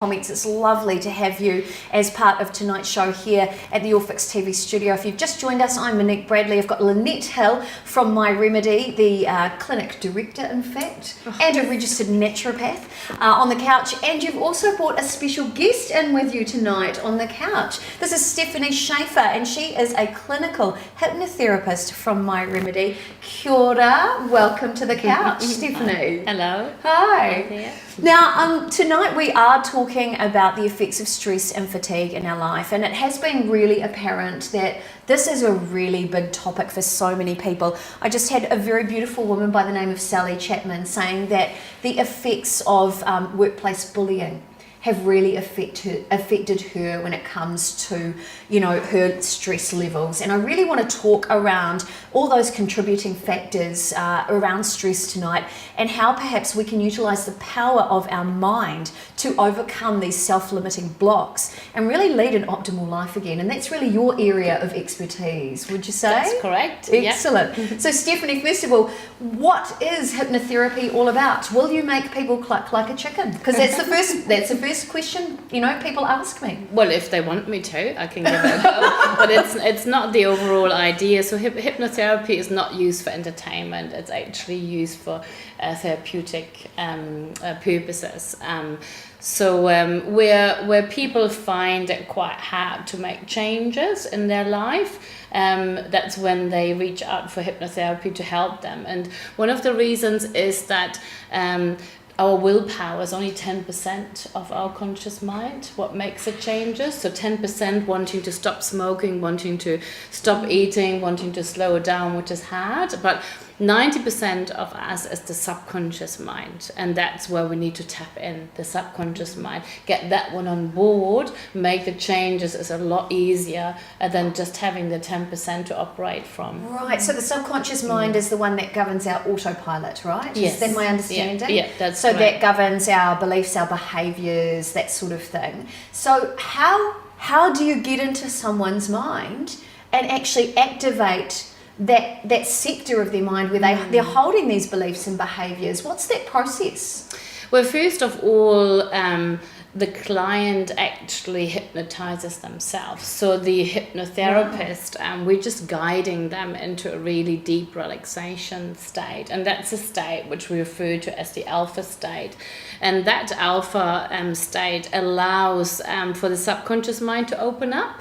comments. It's lovely to have you as part of tonight's show here at the All Fix TV studio. If you've just joined us, I'm Monique Bradley. I've got Lynette Hill from My Remedy, the clinic director, in fact, and a registered naturopath on the couch. And you've also brought a special guest in with you tonight on the couch. This is Stefanie Schaefer, and she is a clinical hypnotherapist from My Remedy. Kia ora, welcome to the couch, Stefanie. Hello. Hi. Now, tonight we are talking about the effects of stress and fatigue in our life, and it has been really apparent that this is a really big topic for so many people. I just had a very beautiful woman by the name of Sally Chapman saying that the effects of workplace bullying have really affected her when it comes to, you know, her stress levels. And I really want to talk around all those contributing factors around stress tonight, and how perhaps we can utilize the power of our mind to overcome these self-limiting blocks and really lead an optimal life again. And that's really your area of expertise, would you say? That's correct. Excellent. Yep. So Stefanie, first of all, what is hypnotherapy all about? Will you make people cluck like a chicken? Because that's the first question, you know, people ask me. Well, if they want me to, I can give it a go. But it's not the overall idea. So hypnotherapy is not used for entertainment. It's actually used for therapeutic purposes. Where people find it quite hard to make changes in their life, that's when they reach out for hypnotherapy to help them. And one of the reasons is that our willpower is only 10% of our conscious mind, what makes the changes. So 10% wanting to stop smoking, wanting to stop eating, wanting to slow down, which is hard. But 90% of us is the subconscious mind, and that's where we need to tap in, the subconscious mind. Get that one on board, make the changes is a lot easier than just having the 10% to operate from. Right, so the subconscious mind is the one that governs our autopilot, right? Yes. Is that my understanding? Yeah, that's so correct. That governs our beliefs, our behaviours, that sort of thing. So how do you get into someone's mind and actually activate that sector of their mind where they're holding these beliefs and behaviours? What's that process? Well, first of all, the client actually hypnotizes themselves. So the hypnotherapist, we're just guiding them into a really deep relaxation state. And that's a state which we refer to as the alpha state. And that alpha state allows for the subconscious mind to open up.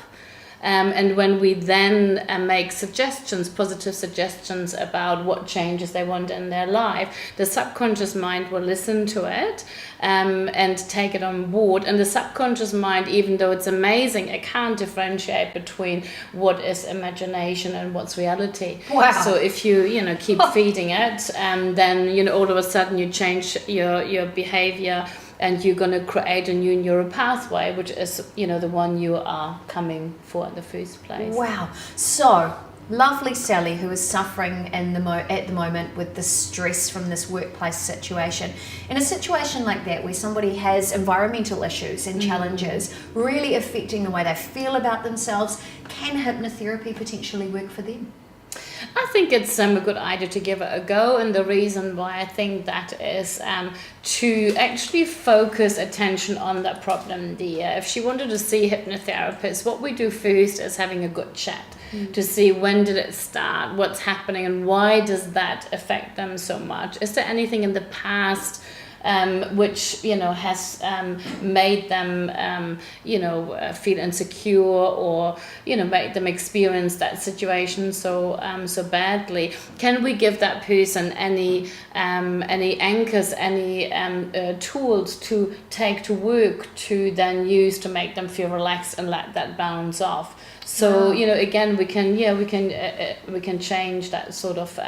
And when we then make suggestions, positive suggestions about what changes they want in their life, the subconscious mind will listen to it and take it on board. And the subconscious mind, even though it's amazing, it can't differentiate between what is imagination and what's reality. Wow. So if you keep feeding it, then all of a sudden you change your behavior, and you're going to create a new neural pathway, which is, the one you are coming for in the first place. Wow. So, lovely Sally, who is suffering at the moment with the stress from this workplace situation. In a situation like that, where somebody has environmental issues and challenges really affecting the way they feel about themselves, can hypnotherapy potentially work for them? I think it's a good idea to give it a go, and the reason why I think that is to actually focus attention on that problem there. If she wanted to see a hypnotherapist, what we do first is having a good chat to see when did it start, what's happening, and why does that affect them so much. Is there anything in the past which has made them feel insecure, or made them experience that situation so badly? Can we give that person any anchors, any tools to take to work to then use to make them feel relaxed and let that bounce off? So again, we can change that sort of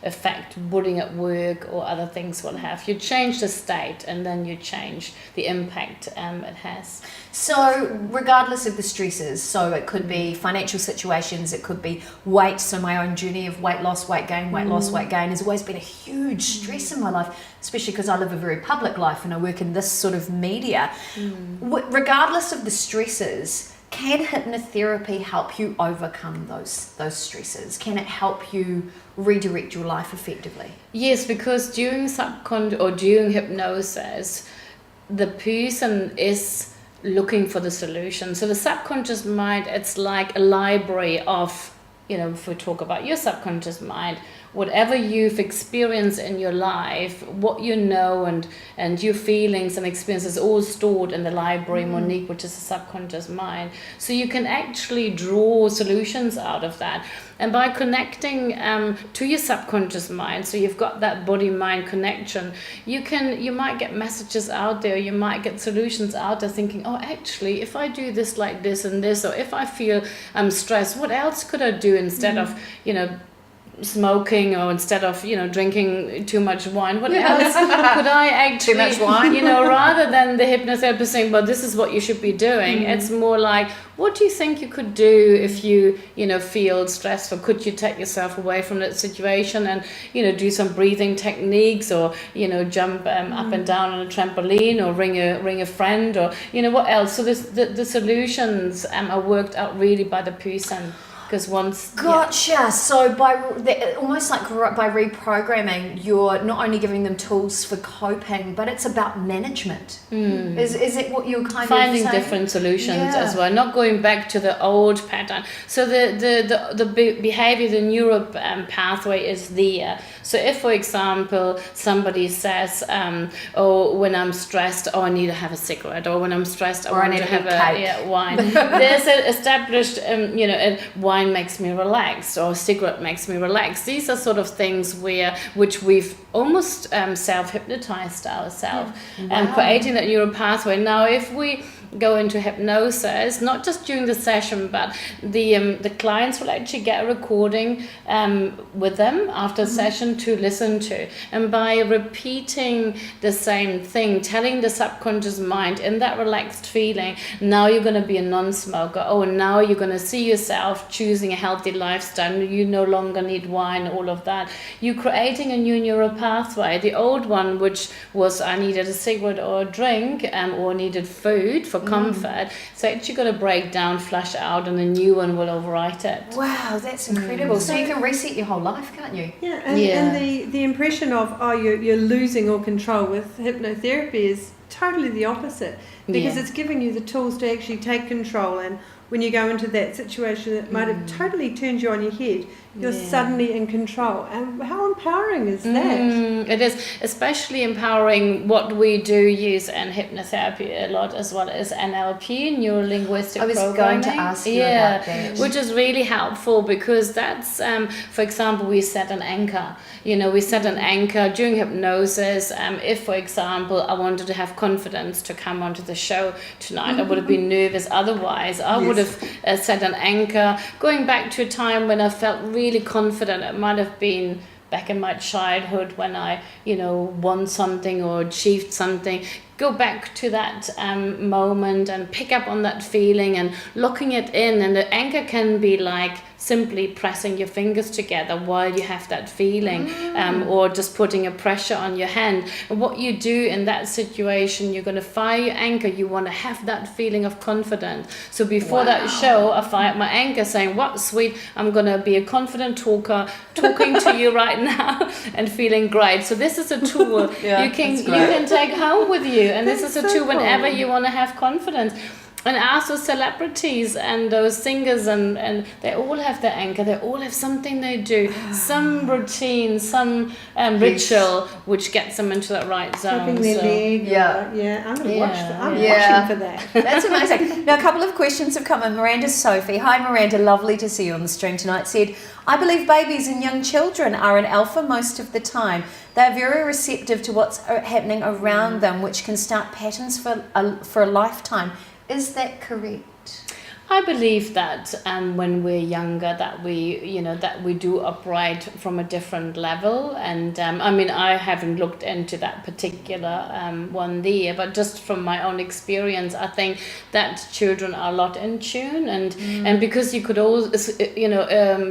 effect, bullying at work or other things. What have you change the state, and then you change the impact it has. So regardless of the stresses, so it could be financial situations, it could be weight. So my own journey of weight loss, weight gain, weight loss, weight gain has always been a huge stress in my life, especially because I live a very public life and I work in this sort of media. Regardless of the stresses, can hypnotherapy help you overcome those stresses? Can it help you redirect your life effectively? Yes, because during hypnosis, the person is looking for the solution. So the subconscious mind, it's like a library of, if we talk about your subconscious mind, whatever you've experienced in your life, what you know, and your feelings and experiences all stored in the library, Monique, which is the subconscious mind. So you can actually draw solutions out of that. And by connecting to your subconscious mind, so you've got that body-mind connection, you might get messages out there, you might get solutions out there thinking, oh, actually, if I do this like this and this, or if I feel stressed, what else could I do instead of, smoking, or instead of drinking too much wine, what else could I actually, too much wine, rather than the hypnotherapist saying, well, this is what you should be doing, it's more like, what do you think you could do if you feel stressed, or could you take yourself away from that situation and do some breathing techniques, or jump up and down on a trampoline, or ring a friend, or what else. So the solutions are worked out really by the person. Because once... Gotcha. So almost like by reprogramming, you're not only giving them tools for coping, but it's about management. Is it what you're kind finding of saying? Different solutions as well, not going back to the old pattern. So the behavior, the neuro pathway is there. So if, for example, somebody says, when I'm stressed, I need to have a cigarette, or when I'm stressed, I need to have a wine. There's an established, wine makes me relax, or a cigarette makes me relax. These are sort of things which we've almost self-hypnotized ourselves, and creating that neural pathway. Now, if we go into hypnosis, not just during the session, but the clients will actually get a recording with them after a session to listen to, and by repeating the same thing, telling the subconscious mind in that relaxed feeling, now you're going to be a non-smoker, now you're going to see yourself choosing a healthy lifestyle, you no longer need wine, all of that. You're creating a new neural pathway. The old one, which was I needed a cigarette or a drink, or needed food for comfort, so actually got to break down, flush out, and a new one will overwrite it. Wow, that's incredible. So you can reset your whole life, can't you? Yeah, and the impression of you're losing all control with hypnotherapy is totally the opposite, because it's giving you the tools to actually take control, and when you go into that situation that might have totally turned you on your head, you're suddenly in control. And how empowering is that? It is, especially empowering. What we do use in hypnotherapy a lot, as well as NLP, neuro-linguistic programming. I was going to ask you about that. Which is really helpful, because that's, for example, we set an anchor. We set an anchor during hypnosis. If, for example, I wanted to have confidence to come onto the show tonight, I would have been nervous otherwise. I would have set an anchor, going back to a time when I felt really confident. It might have been back in my childhood when I, won something or achieved something. Go back to that moment and pick up on that feeling and locking it in. And the anchor can be like simply pressing your fingers together while you have that feeling, or just putting a pressure on your hand. And what you do in that situation, you're going to fire your anchor. You want to have that feeling of confidence. So before that show, I fired my anchor saying, what sweet, I'm going to be a confident talker, talking to you right now and feeling great. So this is a tool you can take home with you. And this is a tool whenever you want to have confidence. And ask those celebrities and those singers, and they all have their anchor. They all have something they do, some routine, some ritual, which gets them into that right zone. Tapping their leg. I'm going to watch. I'm watching for that. That's amazing. Now, a couple of questions have come in. Miranda Sophie. Hi, Miranda. Lovely to see you on the stream tonight. Said, I believe babies and young children are in alpha most of the time. They're very receptive to what's happening around them, which can start patterns for a lifetime. Is that correct? I believe that when we're younger, that we do operate from a different level, and I haven't looked into that particular one there, but just from my own experience, I think that children are a lot in tune, and because you could also,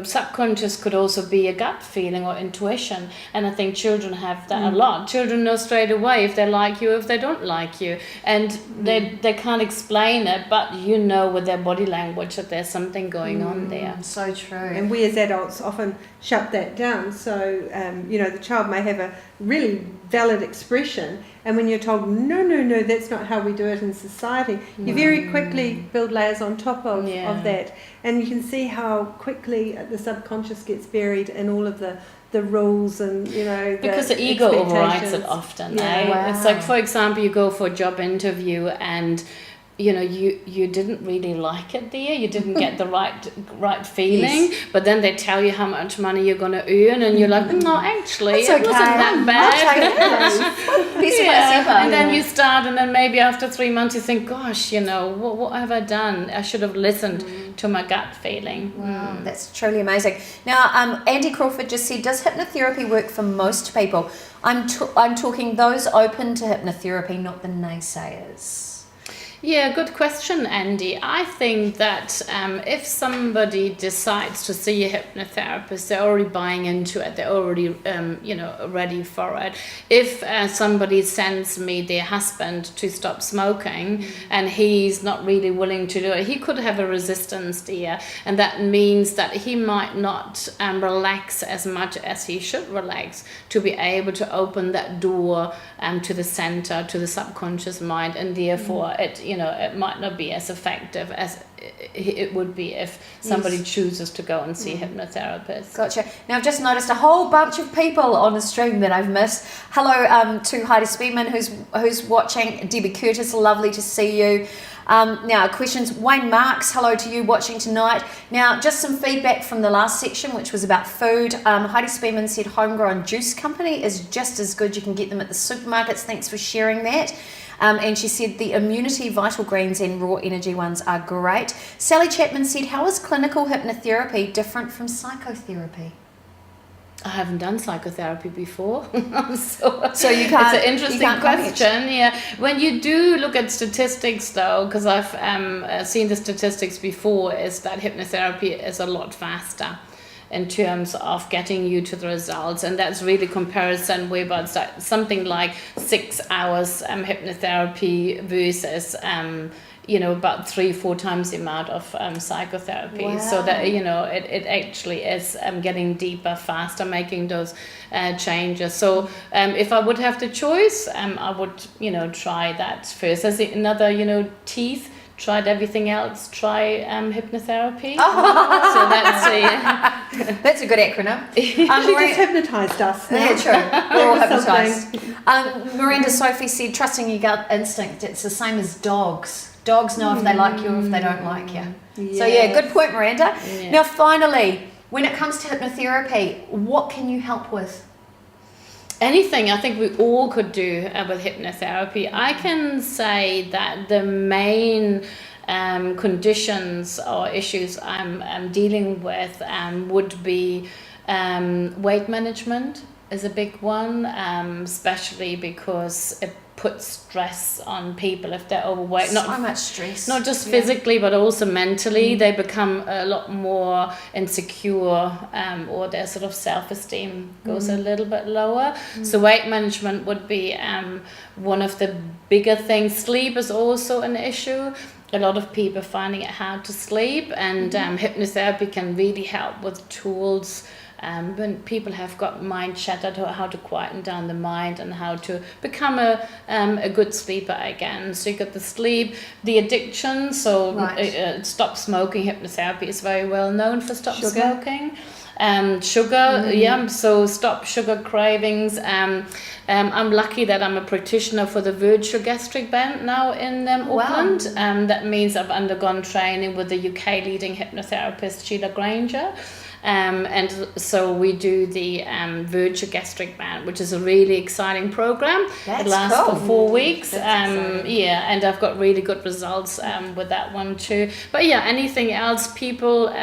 subconscious could also be a gut feeling or intuition, and I think children have that a lot. Children know straight away if they like you, if they don't like you, and they can't explain it, but with their body body language that there's something going on there. So true. And we as adults often shut that down. So, the child may have a really valid expression, and when you're told, no, that's not how we do it in society, you very quickly build layers on top of that. And you can see how quickly the subconscious gets buried in all of the rules and, because the ego overrides it often. Wow. It's like, for example, you go for a job interview and you didn't really like it there, you didn't get the right feeling, but then they tell you how much money you're going to earn, and you're like, no, actually, it wasn't that bad. And then you start, and then maybe after 3 months you think, gosh, what have I done? I should have listened to my gut feeling. Wow, that's truly amazing. Now, Andy Crawford just said, does hypnotherapy work for most people? I'm talking those open to hypnotherapy, not the naysayers. Yeah, good question, Andy. I think that if somebody decides to see a hypnotherapist, they're already buying into it. They're already, ready for it. If somebody sends me their husband to stop smoking and he's not really willing to do it, he could have a resistance there. And that means that he might not relax as much as he should relax to be able to open that door to the center, to the subconscious mind, and therefore it might not be as effective as it would be if somebody chooses to go and see a hypnotherapist. Gotcha. Now, I've just noticed a whole bunch of people on the stream that I've missed. Hello to Heidi Speedman, who's watching. Debbie Curtis, lovely to see you. Now, questions. Wayne Marks, hello to you watching tonight. Now, just some feedback from the last section, which was about food. Heidi Speedman said Homegrown Juice Company is just as good. You can get them at the supermarkets. Thanks for sharing that. And she said the immunity, vital greens and raw energy ones are great. Sally Chapman said, how is clinical hypnotherapy different from psychotherapy? I haven't done psychotherapy before. so you can't. It's an interesting question. Yeah. When you do look at statistics, though, because I've seen the statistics before, is that hypnotherapy is a lot faster in terms of getting you to the results, and that's really comparison whereby it's like something like 6 hours hypnotherapy versus about 3-4 times the amount of psychotherapy. Wow. So that it actually is getting deeper, faster, making those changes. So if I would have the choice, I would try that first. As another teeth. Tried everything else. Try hypnotherapy. So that's a good acronym. She just hypnotised us. Yeah, true. We're all hypnotised. Miranda Sophie said, trusting your gut instinct. It's the same as dogs. Dogs know if they like you or if they don't like you. Yes. So yeah, good point, Miranda. Yeah. Now, finally, when it comes to hypnotherapy, what can you help with? Anything I think we all could do with hypnotherapy. I can say that the main conditions or issues I'm dealing with would be weight management is a big one, especially because it puts stress on people if they're overweight. So much stress. Not just physically, but also mentally. They become a lot more insecure, or their sort of self-esteem goes a little bit lower. So weight management would be one of the bigger things. Sleep is also an issue. A lot of people are finding it hard to sleep, and hypnotherapy can really help with tools when people have got mind shattered, how to quieten down the mind and how to become a good sleeper again. So you got the sleep, the addiction, so stop smoking. Hypnotherapy is very well known for smoking. Sugar, so stop sugar cravings. I'm lucky that I'm a practitioner for the virtual gastric band now in Auckland. That means I've undergone training with the UK leading hypnotherapist Sheila Granger. And so we do the virtual gastric band, which is a really exciting program. It lasts for 4 weeks. And I've got really good results with that one too. But anything else, people,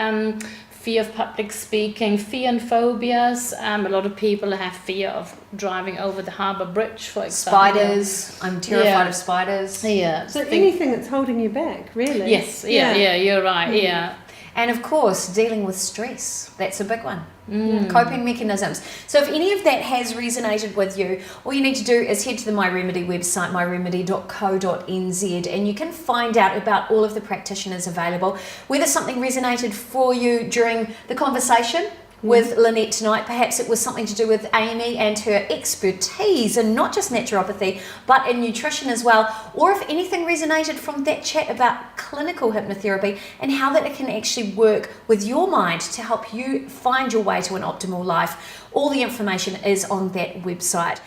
fear of public speaking, fear and phobias. A lot of people have fear of driving over the harbour bridge, for example. Spiders. I'm terrified of spiders. Yeah. So anything that's holding you back, really. Yes. Yeah. You're right. Yeah. And of course, dealing with stress. That's a big one. Coping mechanisms. So if any of that has resonated with you, all you need to do is head to the My Remedy website, myremedy.co.nz, and you can find out about all of the practitioners available. Whether something resonated for you during the conversation with Lynette tonight, perhaps it was something to do with Amy and her expertise in not just naturopathy but in nutrition as well, or if anything resonated from that chat about clinical hypnotherapy and how that it can actually work with your mind to help you find your way to an optimal life. All the information is on that website.